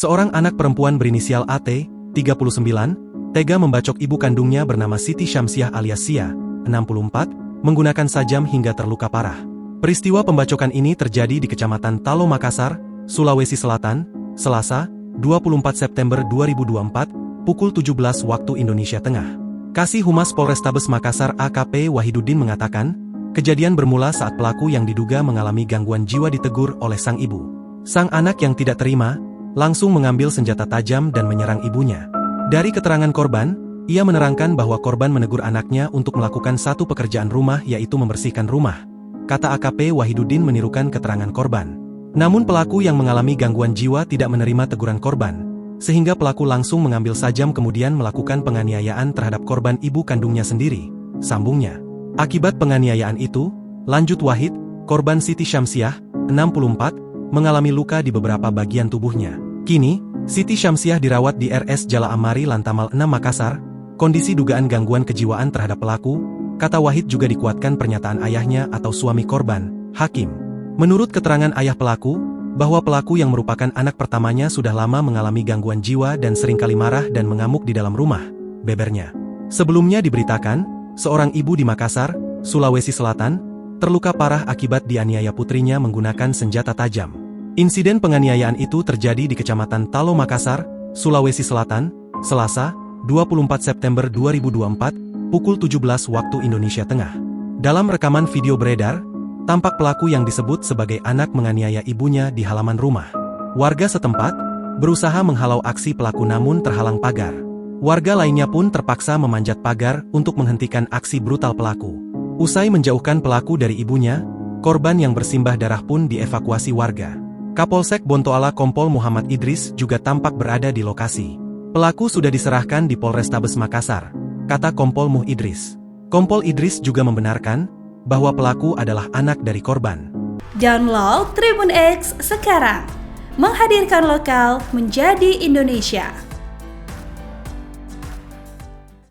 Seorang anak perempuan berinisial AT, 39, tega membacok ibu kandungnya bernama Siti Syamsiah alias Sia, 64, menggunakan sajam hingga terluka parah. Peristiwa pembacokan ini terjadi di Kecamatan Talo Makassar, Sulawesi Selatan, Selasa, 24 September 2024, pukul 17 waktu Indonesia Tengah. Kasih Humas Polrestabes Makassar AKP Wahiduddin mengatakan, kejadian bermula saat pelaku yang diduga mengalami gangguan jiwa ditegur oleh sang ibu. Sang anak yang tidak terima, langsung mengambil senjata tajam dan menyerang ibunya. Dari keterangan korban, ia menerangkan bahwa korban menegur anaknya untuk melakukan satu pekerjaan rumah yaitu membersihkan rumah. Kata AKP Wahiduddin menirukan keterangan korban. Namun pelaku yang mengalami gangguan jiwa tidak menerima teguran korban, sehingga pelaku langsung mengambil sajam kemudian melakukan penganiayaan terhadap korban ibu kandungnya sendiri, sambungnya. Akibat penganiayaan itu, lanjut Wahid, korban Siti Syamsiah, 64, mengalami luka di beberapa bagian tubuhnya. Kini, Siti Syamsiah dirawat di RS Jala Amari Lantamal 6 Makassar. Kondisi dugaan gangguan kejiwaan terhadap pelaku, kata Wahid juga dikuatkan pernyataan ayahnya atau suami korban, Hakim. Menurut keterangan ayah pelaku, bahwa pelaku yang merupakan anak pertamanya sudah lama mengalami gangguan jiwa dan seringkali marah dan mengamuk di dalam rumah, bebernya. Sebelumnya diberitakan, seorang ibu di Makassar, Sulawesi Selatan, terluka parah akibat dianiaya putrinya menggunakan senjata tajam. Insiden penganiayaan itu terjadi di Kecamatan Talo Makassar, Sulawesi Selatan, Selasa, 24 September 2024, pukul 17 waktu Indonesia Tengah. Dalam rekaman video beredar, tampak pelaku yang disebut sebagai anak menganiaya ibunya di halaman rumah. Warga setempat berusaha menghalau aksi pelaku namun terhalang pagar. Warga lainnya pun terpaksa memanjat pagar untuk menghentikan aksi brutal pelaku. Usai menjauhkan pelaku dari ibunya, korban yang bersimbah darah pun dievakuasi warga. Kapolsek Bontoala Kompol Muhammad Idris juga tampak berada di lokasi. Pelaku sudah diserahkan di Polrestabes Makassar, kata Kompol Muh Idris. Kompol Idris juga membenarkan bahwa pelaku adalah anak dari korban. Download Tribun X sekarang, menghadirkan lokal menjadi Indonesia.